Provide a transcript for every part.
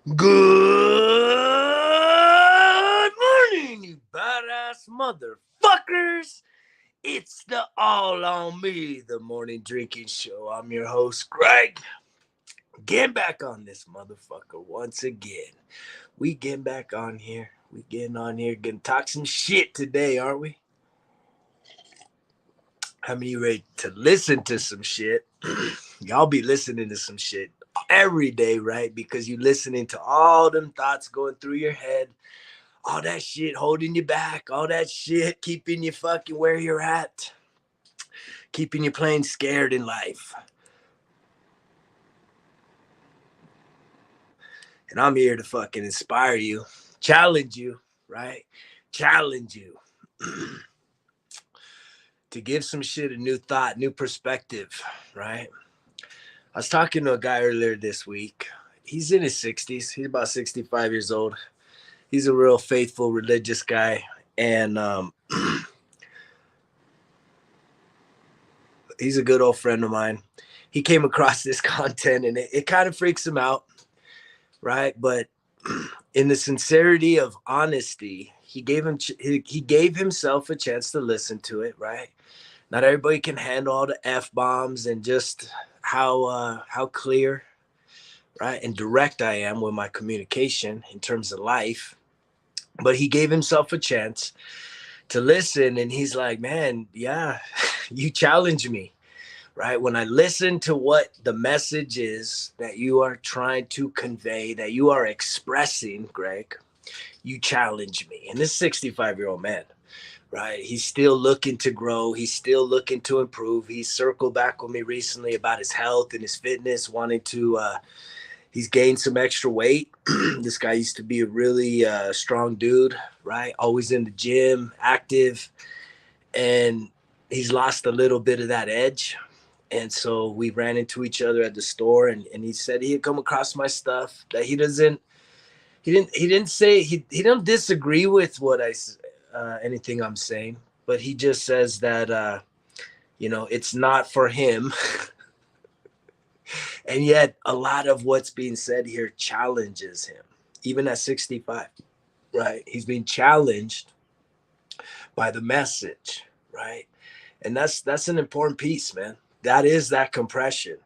Good morning, you badass motherfuckers. It's the All on Me, the morning drinking show. I'm your host, Greg. Getting back on this motherfucker once again. We getting back on here. We getting on here, getting talk some shit today, aren't we? How many ready to listen to some shit? Y'all be listening to some shit every day, right? Because you listening to all them thoughts going through your head, all that shit holding you back, all that shit keeping you fucking where you're at, keeping you plain scared in life. And I'm here to fucking inspire you, challenge you, right? Challenge you to give some shit a new thought, new perspective, right? I was talking to a guy earlier this week. He's in his 60s. He's about 65 years old. He's a real faithful, religious guy. And he's a good old friend of mine. He came across this content and it kind of freaks him out, right? But in the sincerity of honesty, he gave himself a chance to listen to it, right? Not everybody can handle all the F bombs and just how clear, right, and direct I am with my communication in terms of life. But he gave himself a chance to listen, and he's like, man, yeah, you challenge me, right? When I listen to what the message is that you are trying to convey, that you are expressing, Greg, you challenge me. And this 65-year-old man, right? He's still looking to grow. He's still looking to improve. He circled back with me recently about his health and his fitness, wanting to, he's gained some extra weight. This guy used to be a really strong dude, right? Always in the gym, active. And he's lost a little bit of that edge. And so we ran into each other at the store, and he said he had come across my stuff, that he didn't say he don't disagree with what anything I'm saying, but he just says that it's not for him. And yet a lot of what's being said here challenges him, even at 65, right? He's being challenged by the message, right? And that's an important piece, man. That is that compression.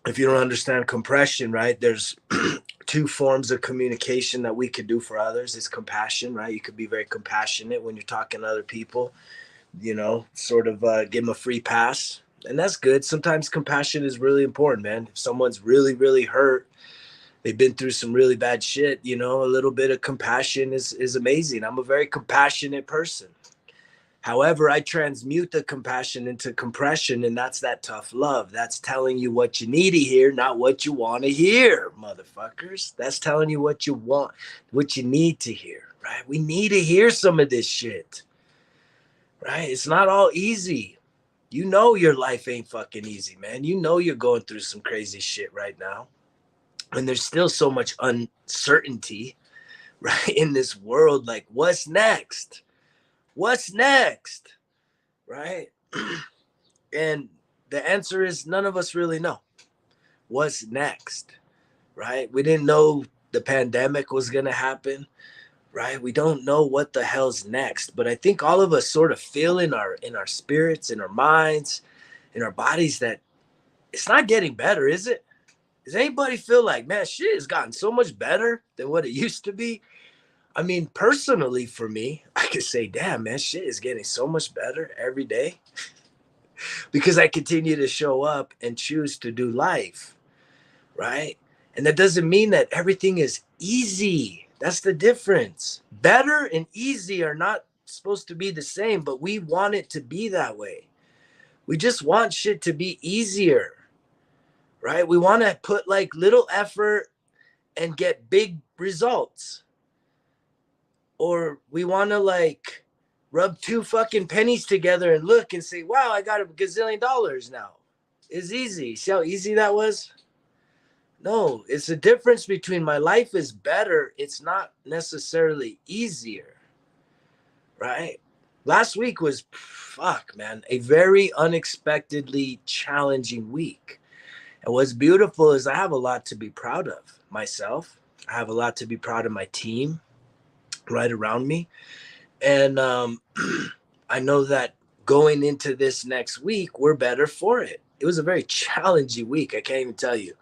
If you don't understand compression, right, there's two forms of communication that we could do for others. Is compassion, right? You could be very compassionate when you're talking to other people, sort of give them a free pass. And that's good. Sometimes compassion is really important, man. If someone's really, really hurt, they've been through some really bad shit, a little bit of compassion is amazing. I'm a very compassionate person. However, I transmute the compassion into compression, and that's that tough love. That's telling you what you need to hear, not what you want to hear, motherfuckers. That's telling you what you want, what you need to hear, right? We need to hear some of this shit, right? It's not all easy. You know your life ain't fucking easy, man. You know you're going through some crazy shit right now. And there's still so much uncertainty, right, in this world. Like, what's next? What's next? Right? And the answer is none of us really know what's next, right? We didn't know the pandemic was going to happen, right? We don't know what the hell's next, but I think all of us sort of feel in our spirits, in our minds, in our bodies that it's not getting better, is it? Does anybody feel like, man, shit has gotten so much better than what it used to be? I mean, personally, for me, I could say, damn, man, shit is getting so much better every day because I continue to show up and choose to do life, right? And that doesn't mean that everything is easy. That's the difference. Better and easy are not supposed to be the same, but we want it to be that way. We just want shit to be easier, right? We want to put like little effort and get big results. Or we want to like rub two fucking pennies together and look and say, wow, I got $1 gazillion now. It's easy. See how easy that was? No, it's the difference between my life is better. It's not necessarily easier, right? Last week was, fuck, man, a very unexpectedly challenging week. And what's beautiful is I have a lot to be proud of myself. I have a lot to be proud of my team right around me. And I know that going into this next week, we're better for it. It was a very challenging week. I can't even tell you.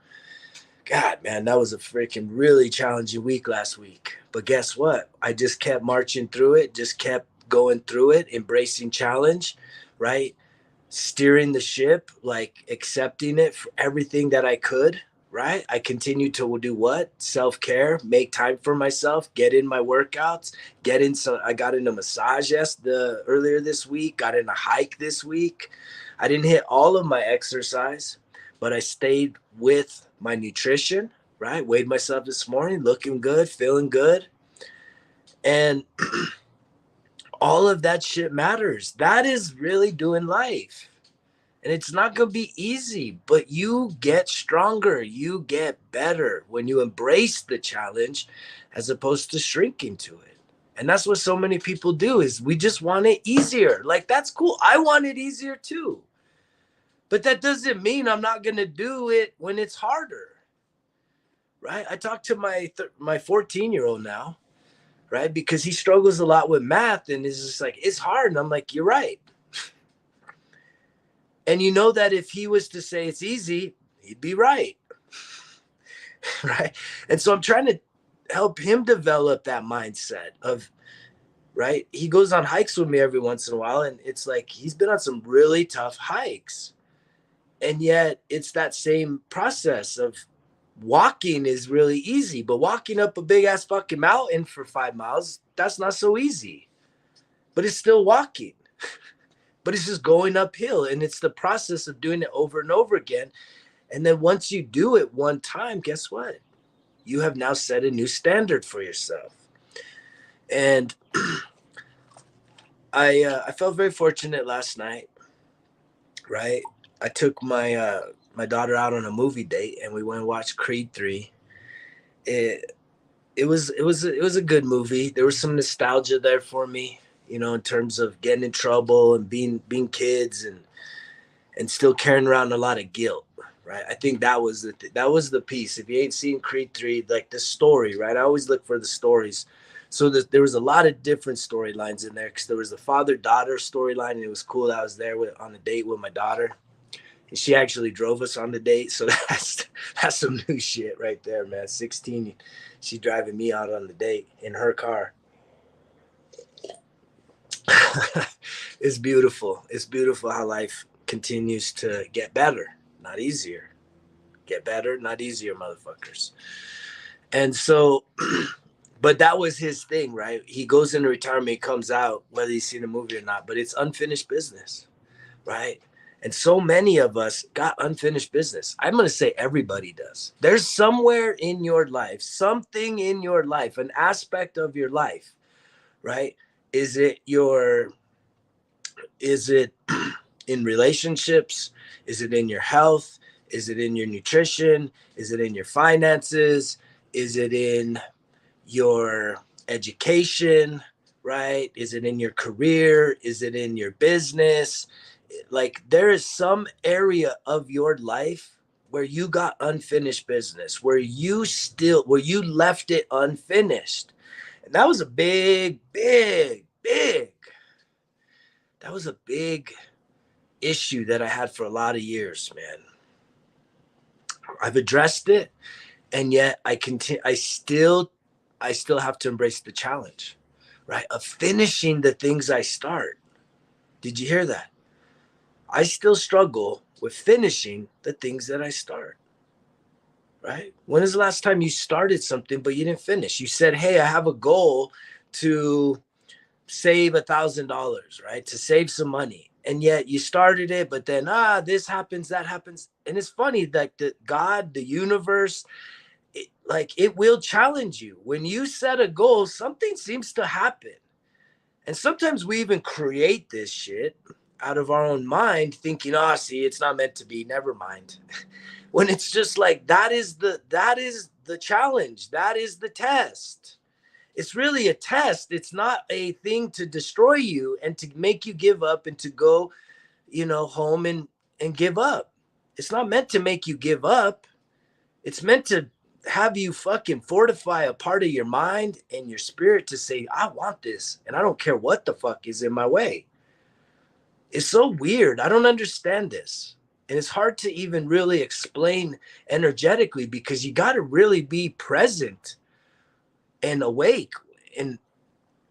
God, man, that was a freaking really challenging week last week. But guess what? I just kept marching through it, just kept going through it, embracing challenge, right? Steering the ship, like accepting it for everything that I could, right? I continued to do what? Self-care, make time for myself, get in my workouts, get in. So I got in a massage earlier this week, got in a hike this week. I didn't hit all of my exercise, but I stayed with my nutrition, right? Weighed myself this morning, looking good, feeling good. And all of that shit matters. That is really doing life. And it's not going to be easy, but you get stronger. You get better when you embrace the challenge as opposed to shrinking to it. And that's what so many people do is we just want it easier. Like, that's cool. I want it easier too. But that doesn't mean I'm not going to do it when it's harder. Right? I talk to my 14-year-old now, right? Because he struggles a lot with math and is just like, it's hard. And I'm like, you're right. And you know that if he was to say it's easy, he'd be right. Right? And so I'm trying to help him develop that mindset of, right? He goes on hikes with me every once in a while. And it's like, he's been on some really tough hikes. And yet it's that same process of walking is really easy, but walking up a big ass fucking mountain for 5 miles, that's not so easy. But it's still walking. But it's just going uphill. And it's the process of doing it over and over again. And then once you do it one time, guess what? You have now set a new standard for yourself. And I felt very fortunate last night, right? I took my daughter out on a movie date and we went and watched Creed 3. It was a good movie. There was some nostalgia there for me, you know, in terms of getting in trouble and being kids and still carrying around a lot of guilt, right? I think that was the piece. If you ain't seen Creed 3, like the story, right? I always look for the stories. So there was a lot of different storylines in there because there was the father-daughter storyline, and it was cool that I was there on a date with my daughter. And she actually drove us on the date, so that's some new shit right there, man. 16, she driving me out on the date in her car. It's beautiful. It's beautiful how life continues to get better, not easier. Get better, not easier, motherfuckers. And so, but that was his thing, right? He goes into retirement, he comes out, whether he's seen a movie or not, but it's unfinished business, right? And so many of us got unfinished business. I'm going to say everybody does. There's somewhere in your life, something in your life, an aspect of your life, right? Is it in relationships? Is it in your health? Is it in your nutrition? Is it in your finances? Is it in your education, right? Is it in your career? Is it in your business? Like, there is some area of your life where you got unfinished business, where you left it unfinished. And that was a big issue that I had for a lot of years, man. I've addressed it, and yet I still have to embrace the challenge, right? Of finishing the things I start. Did you hear that? I still struggle with finishing the things that I start, right? When is the last time you started something, but you didn't finish? You said, hey, I have a goal to save $1,000, right? To save some money. And yet you started it, but then, this happens, that happens. And it's funny, like God, the universe, it will challenge you. When you set a goal, something seems to happen. And sometimes we even create this shit out of our own mind, thinking, see, it's not meant to be, never mind. When it's just like, that is the challenge. That is the test. It's really a test. It's not a thing to destroy you and to make you give up and to go, home and give up. It's not meant to make you give up. It's meant to have you fucking fortify a part of your mind and your spirit to say, I want this, and I don't care what the fuck is in my way. It's so weird. I don't understand this. And it's hard to even really explain energetically, because you got to really be present and awake. And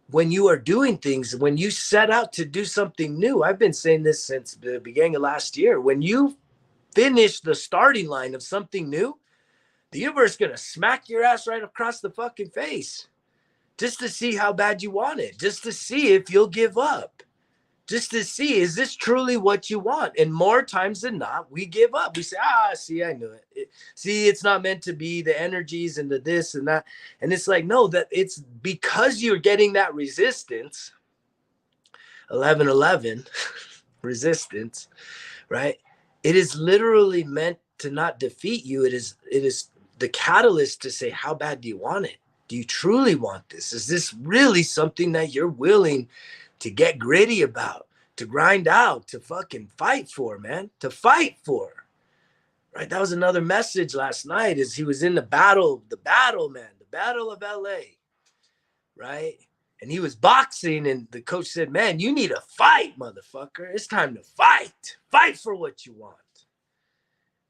when you are doing things, when you set out to do something new, I've been saying this since the beginning of last year, when you finish the starting line of something new, the universe is going to smack your ass right across the fucking face just to see how bad you want it, just to see if you'll give up, just to see, is this truly what you want? And more times than not, we give up. We say, see, I knew it. See, it's not meant to be, the energies and the this and that. And it's like, no, that it's because you're getting that resistance, 1111 resistance, right? It is literally meant to not defeat you. It is the catalyst to say, how bad do you want it? Do you truly want this? Is this really something that you're willing to get gritty about, to grind out, to fucking fight for, man, to fight for, right? That was another message last night, is he was in the battle, man, the battle of LA, right? And he was boxing, and the coach said, man, you need to fight, motherfucker. It's time to fight. Fight for what you want,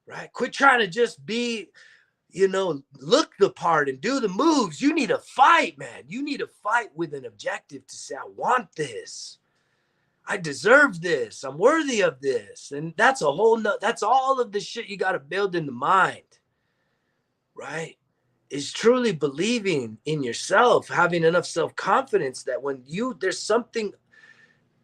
right? Quit trying to just be, look the part and do the moves. You need to fight, man. You need to fight with an objective to say, I want this. I deserve this. I'm worthy of this. And that's that's all of the shit you got to build in the mind, right? Is truly believing in yourself, having enough self-confidence that when there's something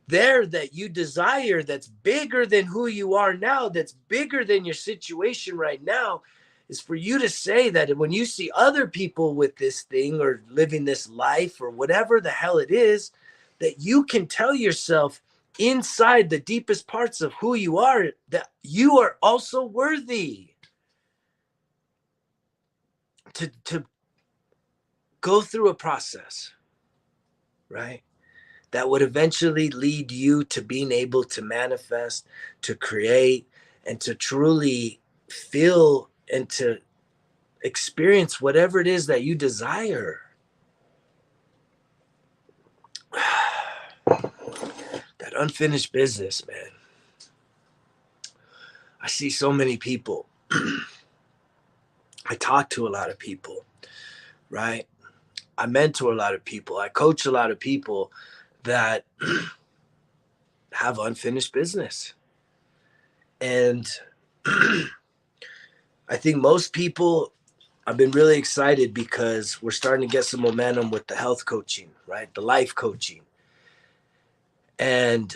there that you desire that's bigger than who you are now, that's bigger than your situation right now, is for you to say that when you see other people with this thing or living this life or whatever the hell it is, that you can tell yourself inside the deepest parts of who you are that you are also worthy to go through a process, right? That would eventually lead you to being able to manifest, to create, and to truly feel and to experience whatever it is that you desire. That unfinished business, man. I see so many people. I talk to a lot of people, right? I mentor a lot of people. I coach a lot of people that have unfinished business. And I think most people, I've been really excited because we're starting to get some momentum with the health coaching, right? The life coaching. And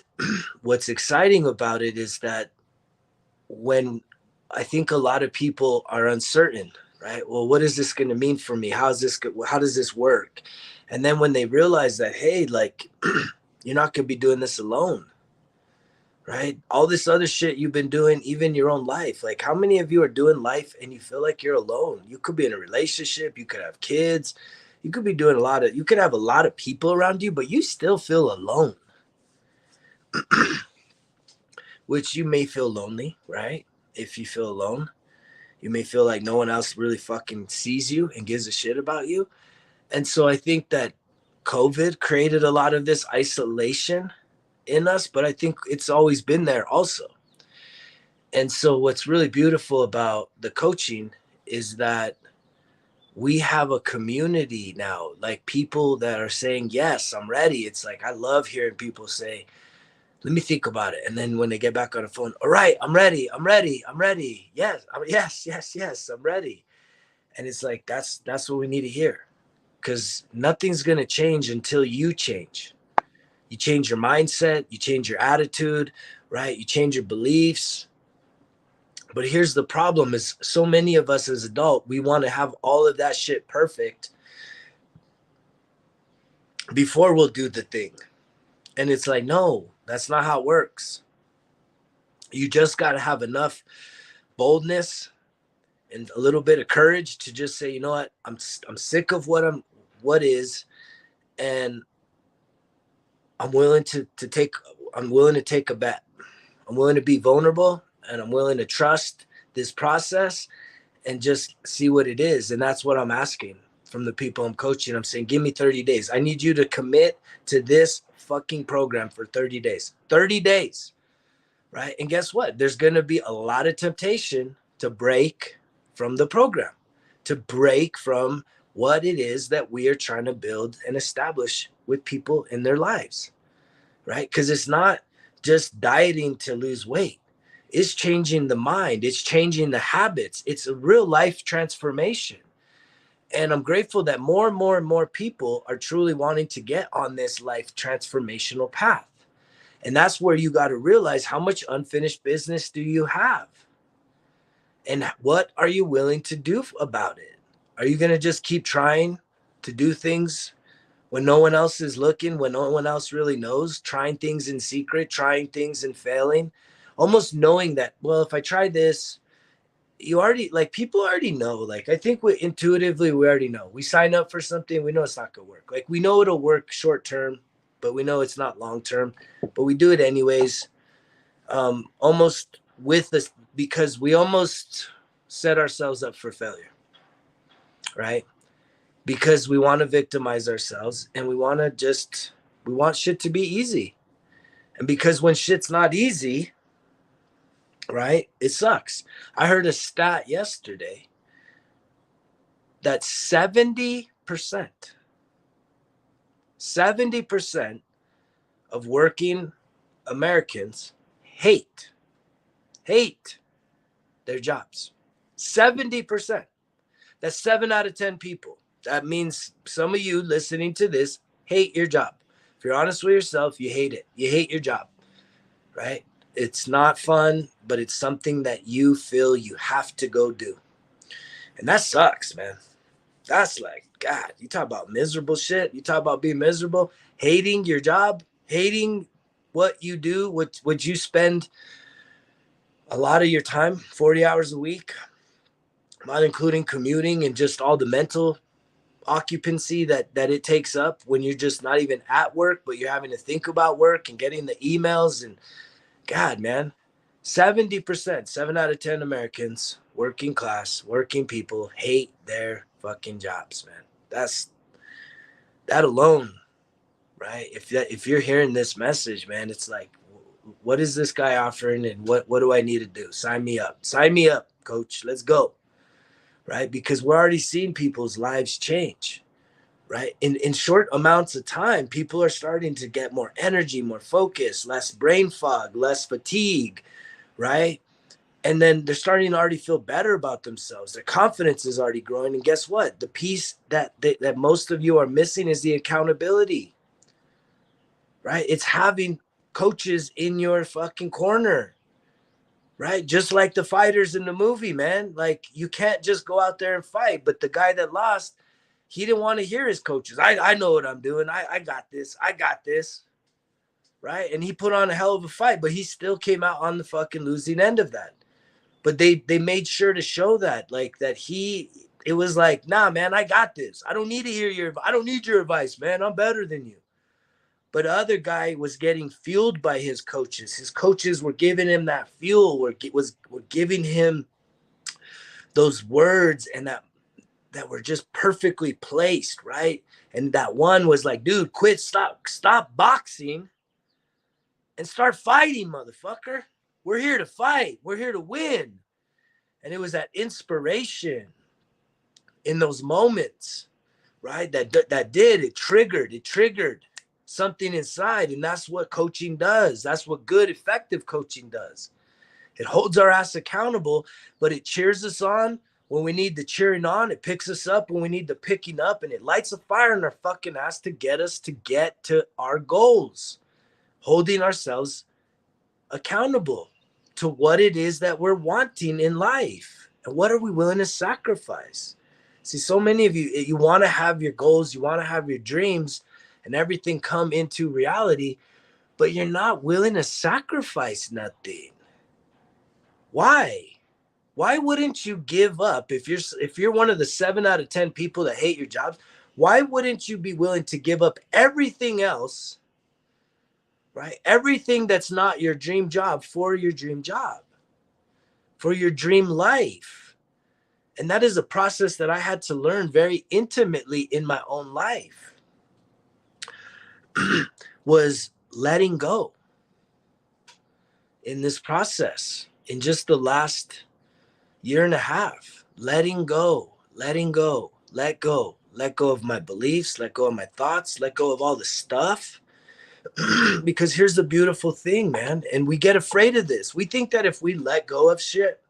what's exciting about it is that when I think a lot of people are uncertain, right? Well, what is this going to mean for me? How does this work? And then when they realize that, hey, like, you're not going to be doing this alone, right? All this other shit you've been doing, even your own life. Like, how many of you are doing life and you feel like you're alone? You could be in a relationship. You could have kids. You could be doing you could have a lot of people around you, but you still feel alone, which you may feel lonely, right? If you feel alone, you may feel like no one else really fucking sees you and gives a shit about you. And so I think that COVID created a lot of this isolation in us, but I think it's always been there also. And so what's really beautiful about the coaching is that we have a community now, like people that are saying, yes, I'm ready. It's like, I love hearing people say, let me think about it. And then when they get back on the phone, all right, I'm ready. Yes, yes, I'm ready. And it's like, that's what we need to hear, because nothing's going to change until you change. You change your mindset, you change your attitude, right? You change your beliefs. But here's the problem is so many of us as adults, we want to have all of that shit perfect before we'll do the thing. And it's like, no, that's not how it works. You just got to have enough boldness and a little bit of courage to just say, you know what, I'm sick of what is, and I'm willing to take a bet. I'm willing to be vulnerable, and I'm willing to trust this process and just see what it is. And that's what I'm asking from the people I'm coaching. I'm saying, give me 30 days. I need you to commit to this fucking program for 30 days. 30 days. Right. And guess what? There's going to be a lot of temptation to break from the program, to break from what it is that we are trying to build and establish with people in their lives. Right. Because it's not just dieting to lose weight. It's changing the mind. It's changing the habits. It's a real life transformation. And I'm grateful that more and more and more people are truly wanting to get on this life transformational path. And that's where you got to realize, how much unfinished business do you have? And what are you willing to do about it? Are you going to just keep trying to do things when no one else is looking, when no one else really knows, trying things in secret, trying things and failing, almost knowing that, well, if I try this, you already, like, people already know. Like, I think we intuitively, we already know. We sign up for something, we know it's not going to work. Like, we know it'll work short term, but we know it's not long term, but we do it anyways. Almost with this, because we almost set ourselves up for failure, right? Because we want to victimize ourselves, and we want shit to be easy. And because when shit's not easy, right, it sucks. I heard a stat yesterday that 70% of working Americans hate their jobs. 70%. That's 7 out of 10 people. That means some of you listening to this hate your job. If you're honest with yourself, you hate it. You hate your job, right? It's not fun, but it's something that you feel you have to go do. And that sucks, man. That's like, God, you talk about miserable shit. You talk about being miserable, hating your job, hating what you do, what you spend a lot of your time, 40 hours a week, not including commuting and just all the mental occupancy that it takes up when you're just not even at work, but you're having to think about work and getting the emails. And God, man, 70%, 7 out of 10 Americans, working class, working people, hate their fucking jobs, man. That alone, right? If you're hearing this message, man, it's like, what is this guy offering, and what do I need to do? Sign me up, coach. Let's go. Right? Because we're already seeing people's lives change, right? In short amounts of time, people are starting to get more energy, more focus, less brain fog, less fatigue, right? And then they're starting to already feel better about themselves. Their confidence is already growing. And guess what? The piece that most of you are missing is the accountability, right? It's having coaches in your fucking corner, right? Just like the fighters in the movie, man. Like, you can't just go out there and fight. But the guy that lost, he didn't want to hear his coaches. I know what I'm doing. I got this. Right? And he put on a hell of a fight, but he still came out on the fucking losing end of that. But they made sure to show that, like, that it was like, nah, man, I got this. I don't need your advice, man. I'm better than you. But the other guy was getting fueled by his coaches. His coaches were giving him that fuel, were giving him those words, and that were just perfectly placed, right? And that one was like, dude, stop boxing and start fighting, motherfucker. We're here to fight. We're here to win. And it was that inspiration in those moments, right? It triggered something inside. And that's what coaching does. That's what good, effective coaching does. It holds our ass accountable, but it cheers us on when we need the cheering on. It picks us up when we need the picking up, and it lights a fire in our fucking ass to get us to get to our goals, holding ourselves accountable to what it is that we're wanting in life. And what are we willing to sacrifice? See, so many of you want to have your goals, you want to have your dreams and everything come into reality, but you're not willing to sacrifice nothing. Why? Why wouldn't you give up? If you're one of the 7 out of 10 people that hate your jobs, why wouldn't you be willing to give up everything else, right? Everything that's not your dream job for your dream job. for your dream life. And that is a process that I had to learn very intimately in my own life. Was letting go in this process in just the last year and a half. Letting go, letting go, let go, let go of my beliefs, let go of my thoughts, let go of all the stuff. Because here's the beautiful thing, man, and we get afraid of this. We think that if we let go of shit,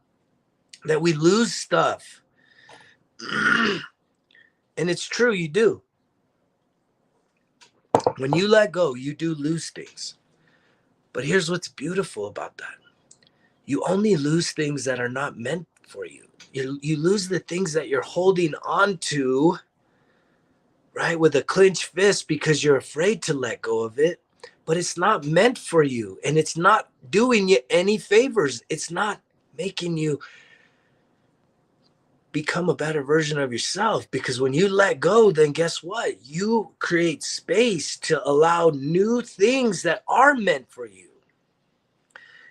that we lose stuff. And it's true, you do. When you let go, you do lose things. But here's what's beautiful about that. You only lose things that are not meant for you. You lose the things that you're holding on to, right, with a clenched fist because you're afraid to let go of it, but it's not meant for you, and it's not doing you any favors. It's not making you become a better version of yourself, because when you let go, then guess what? You create space to allow new things that are meant for you.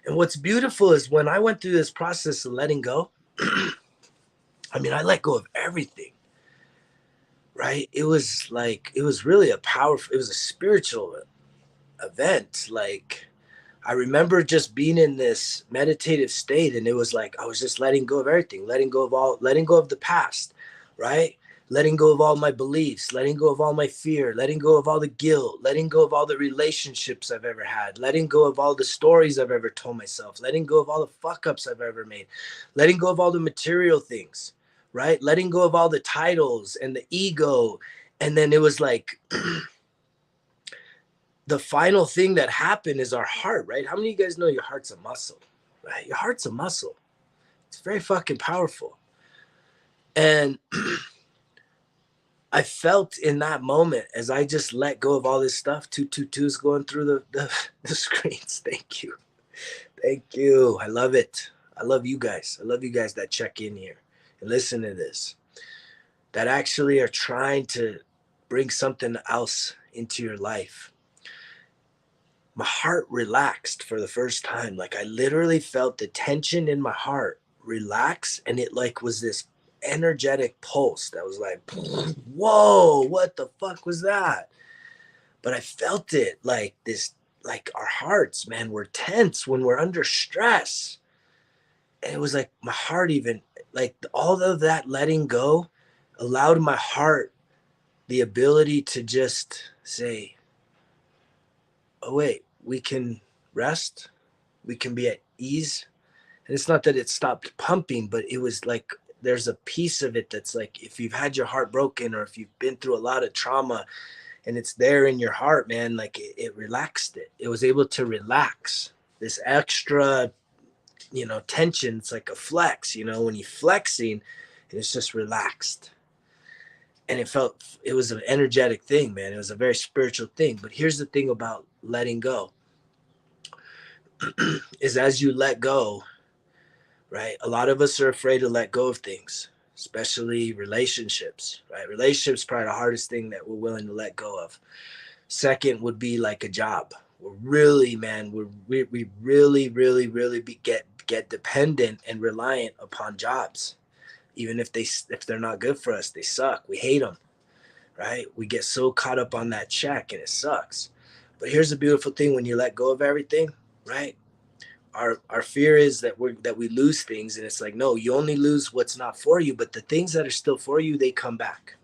And what's beautiful is when I went through this process of letting go, I mean, I let go of everything, right? It was really a powerful, it was a spiritual event. Like, I remember just being in this meditative state, and it was like I was just letting go of everything, letting go of the past, right? Letting go of all my beliefs, letting go of all my fear, letting go of all the guilt, letting go of all the relationships I've ever had, letting go of all the stories I've ever told myself, letting go of all the fuck ups I've ever made, letting go of all the material things, right? Letting go of all the titles and the ego. And then it was like, the final thing that happened is our heart, right? How many of you guys know your heart's a muscle, right? Your heart's a muscle. It's very fucking powerful. And I felt in that moment, as I just let go of all this stuff, 222's going through the screens. Thank you. Thank you. I love it. I love you guys. I love you guys that check in here and listen to this, that actually are trying to bring something else into your life. My heart relaxed for the first time. Like, I literally felt the tension in my heart relax, and it like was this energetic pulse that was like, whoa, what the fuck was that? But I felt it like this, like our hearts, man, we're tense when we're under stress. And it was like my heart, even like all of that letting go allowed my heart the ability to just say, oh wait, we can rest, we can be at ease. And it's not that it stopped pumping, but it was like there's a piece of it that's like, if you've had your heart broken, or if you've been through a lot of trauma and it's there in your heart, man, like it relaxed it. It was able to relax this extra, tension. It's like a flex, when you're flexing, and it's just relaxed. And it was an energetic thing, man. It was a very spiritual thing. But here's the thing about letting go is, as you let go, right? A lot of us are afraid to let go of things, especially relationships, right? Relationships probably the hardest thing that we're willing to let go of. Second would be like a job. We're really, man, we really, really, really get dependent and reliant upon jobs. Even if they're not good for us, they suck. We hate them, right? We get so caught up on that check, and it sucks. But here's the beautiful thing: when you let go of everything, right? Our fear is that we lose things, and it's like, no, you only lose what's not for you, but the things that are still for you, they come back.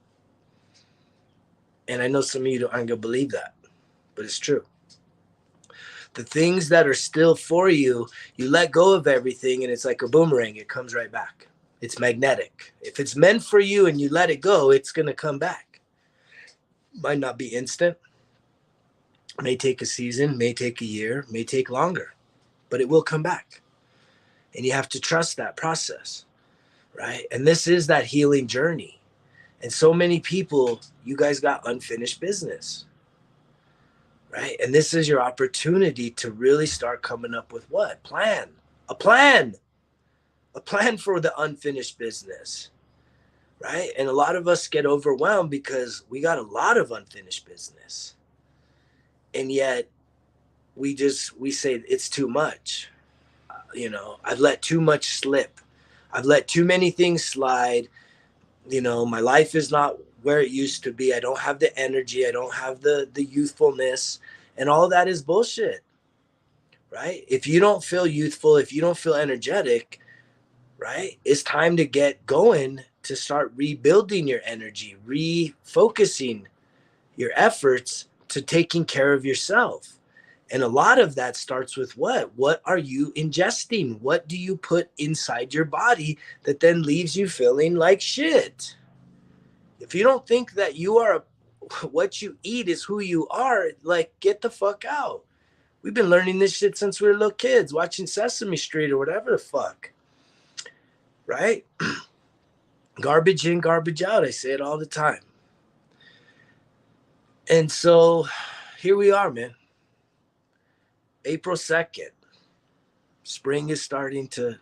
And I know some of you aren't gonna believe that, but it's true. The things that are still for you, you let go of everything, and it's like a boomerang. It comes right back. It's magnetic. If it's meant for you and you let it go, it's going to come back. Might not be instant. May take a season, may take a year, may take longer, but it will come back. And you have to trust that process, right? And this is that healing journey. And so many people, you guys got unfinished business, right? And this is your opportunity to really start coming up with what? A plan for the unfinished business, right? And a lot of us get overwhelmed because we got a lot of unfinished business. And yet we say it's too much. I've let too much slip. I've let too many things slide. My life is not where it used to be. I don't have the energy. I don't have the youthfulness, and all that is bullshit, right? If you don't feel youthful, if you don't feel energetic, right, it's time to get going to start rebuilding your energy, refocusing your efforts to taking care of yourself. And a lot of that starts with what? What are you ingesting? What do you put inside your body that then leaves you feeling like shit? If you don't think that you are what you eat is who you are, like, get the fuck out. We've been learning this shit since we were little kids, watching Sesame Street or whatever the fuck. Right? Garbage in, garbage out. I say it all the time. And so here we are, man. April 2nd. Spring is starting to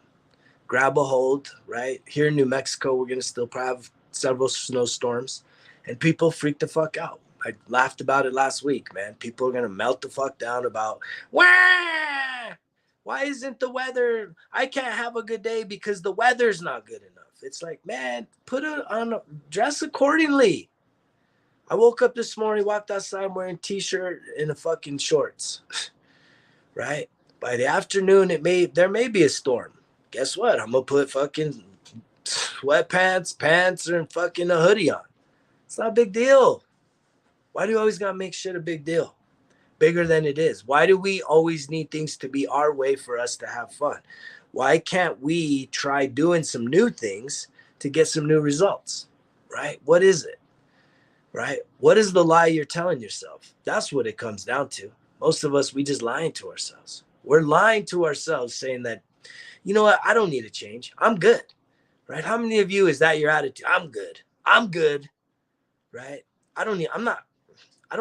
grab a hold, right? Here in New Mexico, we're going to still have several snowstorms, and people freak the fuck out. I laughed about it last week, man. People are going to melt the fuck down about, wah! Why isn't the weather? I can't have a good day because the weather's not good enough. It's like, man, put it on, dress accordingly. I woke up this morning, walked outside wearing a t-shirt and a fucking shorts, right? By the afternoon, there may be a storm. Guess what? I'm gonna put fucking sweatpants, pants, and fucking a hoodie on. It's not a big deal. Why do you always gotta make shit a big deal? Bigger than it is. Why do we always need things to be our way for us to have fun? Why can't we try doing some new things to get some new results? Right? What is it? Right? What is the lie you're telling yourself? That's what it comes down to. Most of us, we just lying to ourselves. We're lying to ourselves saying that, you know what? I don't need to change. I'm good. Right? How many of you is that your attitude? I'm good. I'm good. Right? I don't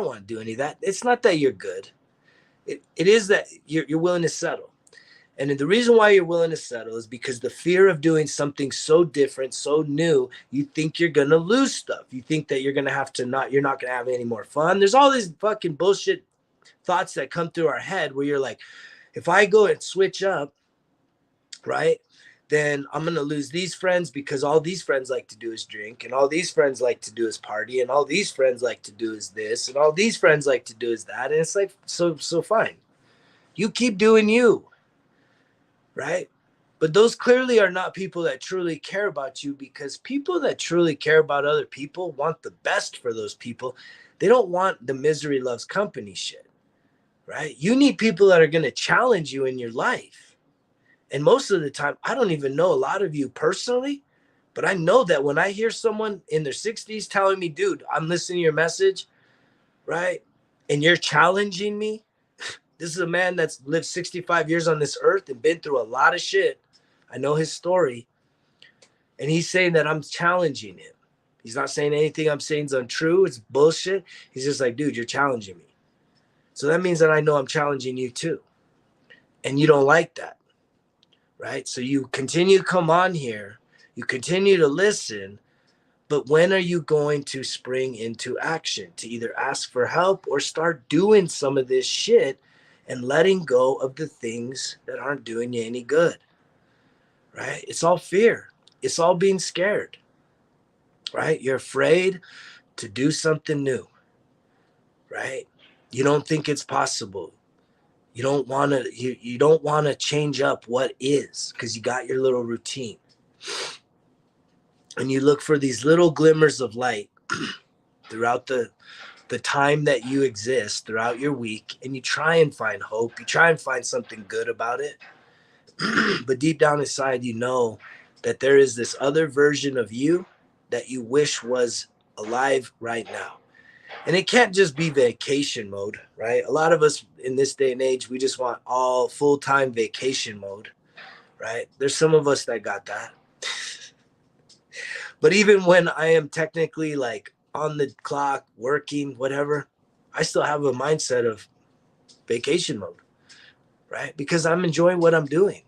want to do any of that. It's not that you're good. It is that you're willing to settle. And the reason why you're willing to settle is because the fear of doing something so different, so new, you think you're going to lose stuff. You think that you're not going to have any more fun. There's all these fucking bullshit thoughts that come through our head where you're like, if I go and switch up, right, then I'm going to lose these friends because all these friends like to do is drink, and all these friends like to do is party, and all these friends like to do is this, and all these friends like to do is that. And it's like, so fine. You keep doing you. Right? But those clearly are not people that truly care about you, because people that truly care about other people want the best for those people. They don't want the misery loves company shit, right? You need people that are going to challenge you in your life. And most of the time, I don't even know a lot of you personally, but I know that when I hear someone in their 60s telling me, dude, I'm listening to your message, right? And you're challenging me. This is a man that's lived 65 years on this earth and been through a lot of shit. I know his story. And he's saying that I'm challenging him. He's not saying anything I'm saying is untrue. It's bullshit. He's just like, dude, you're challenging me. So that means that I know I'm challenging you too. And you don't like that, right? So you continue to come on here. You continue to listen. But when are you going to spring into action to either ask for help or start doing some of this shit and letting go of the things that aren't doing you any good, right? It's all fear. It's all being scared, right? You're afraid to do something new, right? You don't think it's possible. You don't want to, you don't want to change up what is, because you got your little routine. And you look for these little glimmers of light throughout the time that you exist, throughout your week, and you try and find hope. You try and find something good about it. But deep down inside, you know that there is this other version of you that you wish was alive right now. And it can't just be vacation mode, right? A lot of us in this day and age, we just want all full-time vacation mode, right? There's some of us that got that. But even when I am technically like on the clock, working, whatever, I still have a mindset of vacation mode, right? Because I'm enjoying what I'm doing.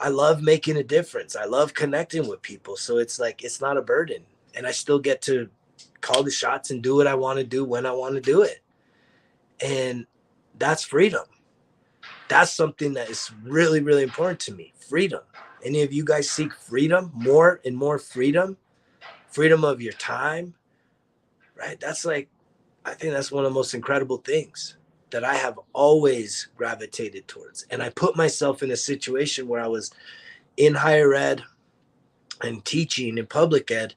I love making a difference. I love connecting with people. So it's like, it's not a burden. And I still get to call the shots and do what I want to do when I want to do it. And that's freedom, That's something that is really, really important to me. Freedom. Any of you guys seek freedom, more and more freedom, freedom of your time, right? That's like, I think that's one of the most incredible things that I have always gravitated towards. And I put myself in a situation where I was in higher ed and teaching in public ed,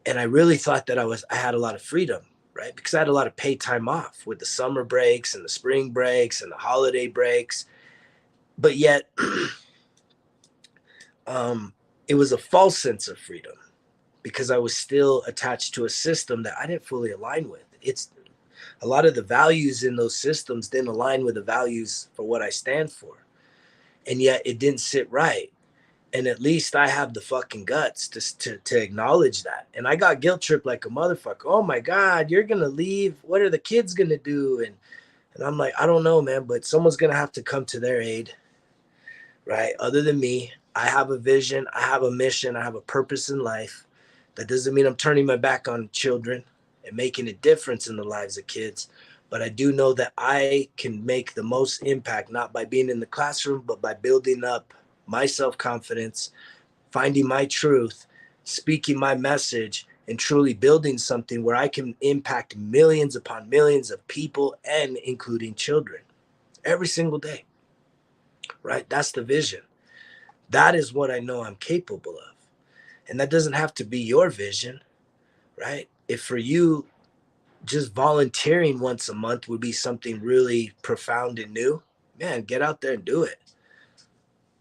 and I really thought that I had a lot of freedom, right? Because I had a lot of paid time off with the summer breaks and the spring breaks and the holiday breaks. But yet, it was a false sense of freedom because I was still attached to a system that I didn't fully align with. It's a lot of the values in those systems didn't align with the values for what I stand for. And yet it didn't sit right. And at least I have the fucking guts to acknowledge that. And I got guilt tripped like a motherfucker. Oh my God, you're gonna leave. What are the kids gonna do? And I'm like, I don't know, man, but someone's gonna have to come to their aid, right? Other than me. I have a vision, I have a mission, I have a purpose in life. That doesn't mean I'm turning my back on children and making a difference in the lives of kids. But I do know that I can make the most impact, not by being in the classroom, but by building up my self-confidence, finding my truth, speaking my message, and truly building something where I can impact millions upon millions of people and including children every single day, right? That's the vision. That is what I know I'm capable of. And that doesn't have to be your vision, right? If for you, just volunteering once a month would be something really profound and new, man, get out there and do it.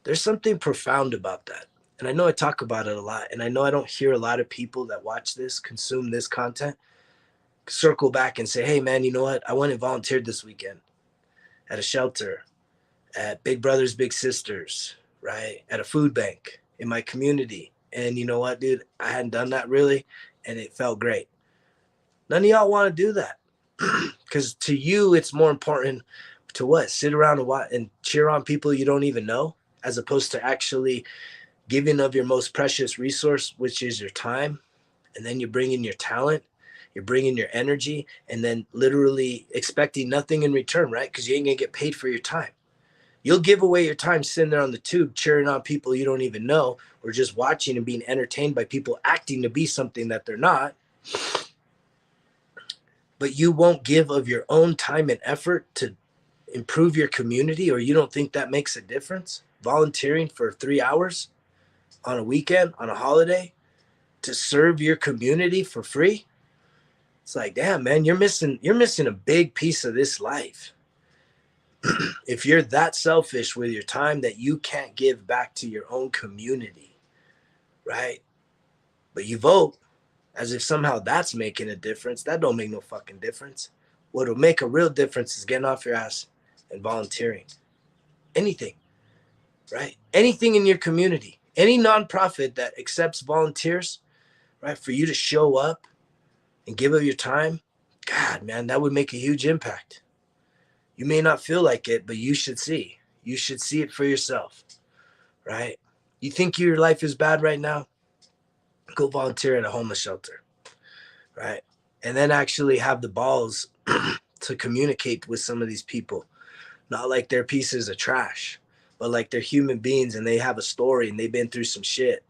There's something profound about that. And I know I talk about it a lot. And I know I don't hear a lot of people that watch this, consume this content, circle back and say, hey, man, you know what? I went and volunteered this weekend at a shelter, at Big Brothers, Big Sisters, right? At a food bank in my community. And you know what, dude? I hadn't done that really. And it felt great. None of y'all want to do that. Because to you, it's more important to what? Sit around and cheer on people you don't even know, as opposed to actually giving of your most precious resource, which is your time. And then you bring in your talent, you're bringing your energy, and then literally expecting nothing in return, right? Because you ain't going to get paid for your time. You'll give away your time sitting there on the tube cheering on people you don't even know, or just watching and being entertained by people acting to be something that they're not. But you won't give of your own time and effort to improve your community, or you don't think that makes a difference? Volunteering for 3 hours on a weekend, on a holiday, to serve your community for free? It's like, damn, man, you're missing a big piece of this life. If you're that selfish with your time that you can't give back to your own community, right? But you vote as if somehow that's making a difference. That don't make no fucking difference. What'll make a real difference is getting off your ass and volunteering. Anything, right? Anything in your community, any nonprofit that accepts volunteers, right? For you to show up and give of your time, God, man, that would make a huge impact. You may not feel like it, but you should see. You should see it for yourself, right? You think your life is bad right now? Go volunteer at a homeless shelter, right? And then actually have the balls to communicate with some of these people. Not like they're pieces of trash, but like they're human beings and they have a story and they've been through some shit.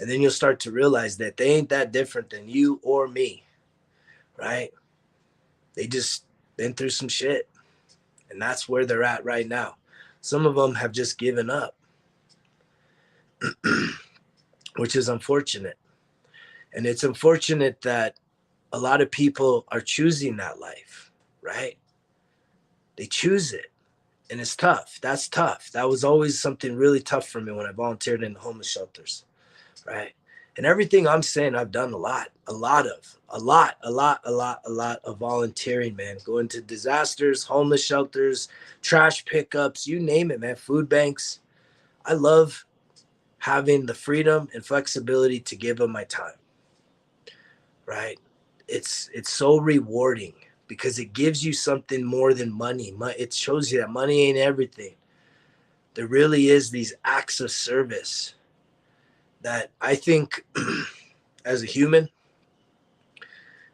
And then you'll start to realize that they ain't that different than you or me, right? They just been through some shit. And that's where they're at right now. Some of them have just given up, which is unfortunate. And it's unfortunate that a lot of people are choosing that life, right? They choose it. And it's tough. That's tough. That was always something really tough for me when I volunteered in the homeless shelters, right? And everything I'm saying, I've done a lot of volunteering, man. Going to disasters, homeless shelters, trash pickups, you name it, man. Food banks. I love having the freedom and flexibility to give of my time, right? It's so rewarding because it gives you something more than money. It shows you that money ain't everything. There really is these acts of service that I think as a human,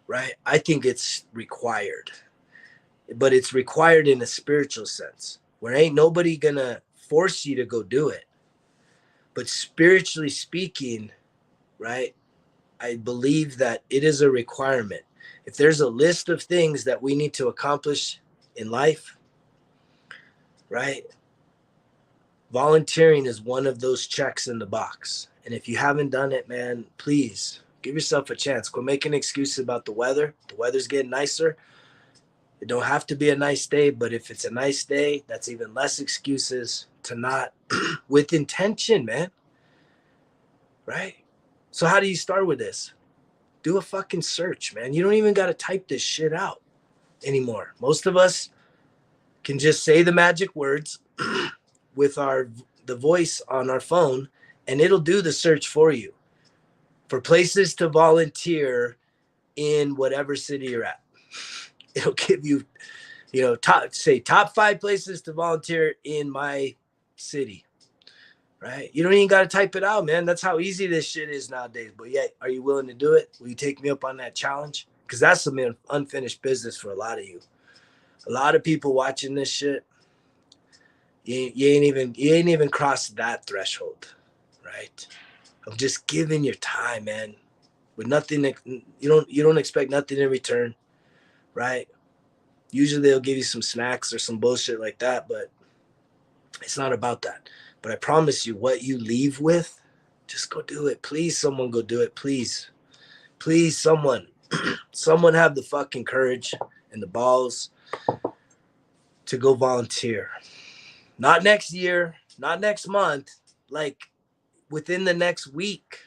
right? I think it's required, but it's required in a spiritual sense where ain't nobody gonna force you to go do it. But spiritually speaking, right, I believe that it is a requirement. If there's a list of things that we need to accomplish in life, right, volunteering is one of those checks in the box. And if you haven't done it, man, please give yourself a chance. Quit making excuses about the weather. The weather's getting nicer. It don't have to be a nice day, but if it's a nice day, that's even less excuses to not with intention, man. Right? So how do you start with this? Do a fucking search, man. You don't even got to type this shit out anymore. Most of us can just say the magic words with the voice on our phone, and it'll do the search for you for places to volunteer in whatever city you're at. It'll give you, top 5 places to volunteer in my city. Right? You don't even got to type it out, man. That's how easy this shit is nowadays. But yet, are you willing to do it? Will you take me up on that challenge? Because that's some unfinished business for a lot of you. A lot of people watching this shit, you ain't even crossed that threshold, right? Of just giving your time, man, with nothing. You don't expect nothing in return, right? Usually they'll give you some snacks or some bullshit like that, but it's not about that. But I promise you, what you leave with, just go do it. Please, someone go do it. Please, someone, someone have the fucking courage and the balls to go volunteer. Not next year, not next month, like within the next week.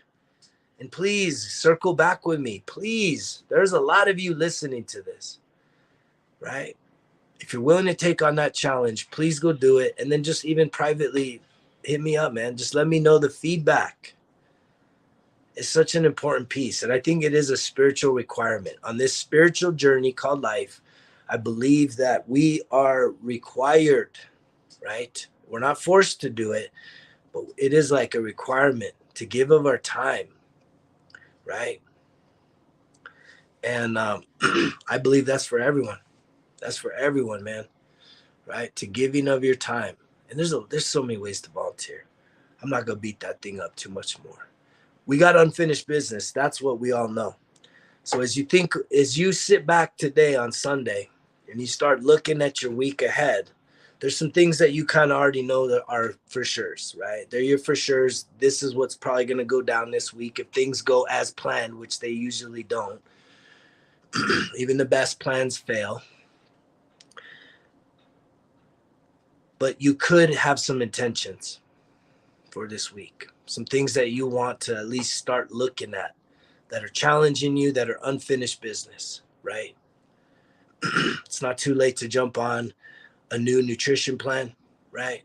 And please circle back with me. Please. There's a lot of you listening to this, right? If you're willing to take on that challenge, please go do it. And then just even privately hit me up, man. Just let me know the feedback. It's such an important piece. And I think it is a spiritual requirement. On this spiritual journey called life, I believe that we are required, right? We're not forced to do it, but it is like a requirement to give of our time, right? And I believe that's for everyone. That's for everyone, man, right? To giving of your time. And there's so many ways to volunteer. I'm not going to beat that thing up too much more. We got unfinished business. That's what we all know. So as you sit back today on Sunday and you start looking at your week ahead, there's some things that you kind of already know that are for sures, right? They're your for sures. This is what's probably going to go down this week if things go as planned, which they usually don't. Even the best plans fail. But you could have some intentions for this week. Some things that you want to at least start looking at that are challenging you, that are unfinished business, right? It's not too late to jump on a new nutrition plan, right?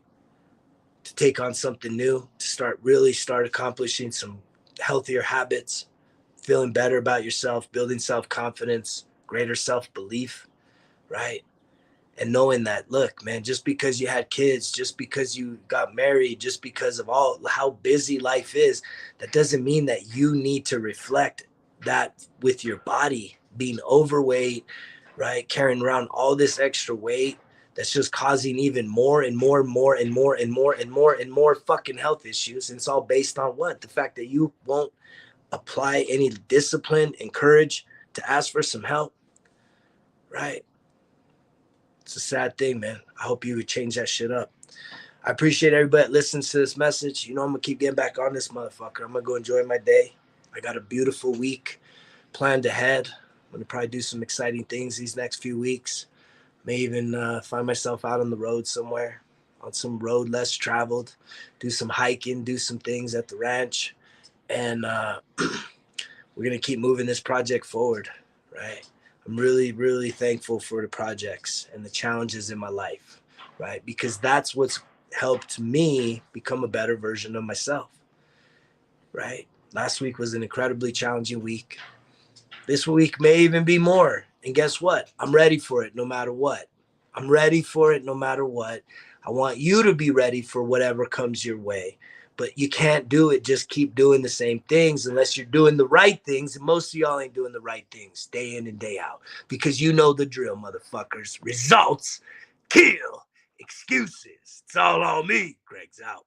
To take on something new, to start accomplishing some healthier habits, feeling better about yourself, building self-confidence, greater self-belief, right? And knowing that, look, man, just because you had kids, just because you got married, just because of all how busy life is, that doesn't mean that you need to reflect that with your body being overweight, right? Carrying around all this extra weight that's just causing even more and more and more and more and more and more and more fucking health issues. And it's all based on what? The fact that you won't apply any discipline and courage to ask for some help, right? It's a sad thing, man. I hope you would change that shit up. I appreciate everybody that listens to this message. You know, I'm going to keep getting back on this motherfucker. I'm going to go enjoy my day. I got a beautiful week planned ahead. I'm going to probably do some exciting things these next few weeks. May even find myself out on the road somewhere, on some road less traveled, do some hiking, do some things at the ranch. And we're going to keep moving this project forward, right? I'm really, really thankful for the projects and the challenges in my life, right? Because that's what's helped me become a better version of myself, right? Last week was an incredibly challenging week. This week may even be more. And guess what? I'm ready for it no matter what. I'm ready for it no matter what. I want you to be ready for whatever comes your way. But you can't do it. Just keep doing the same things unless you're doing the right things. And most of y'all ain't doing the right things day in and day out because you know the drill, motherfuckers. Results kill Excuses. It's all on me. Greg's out.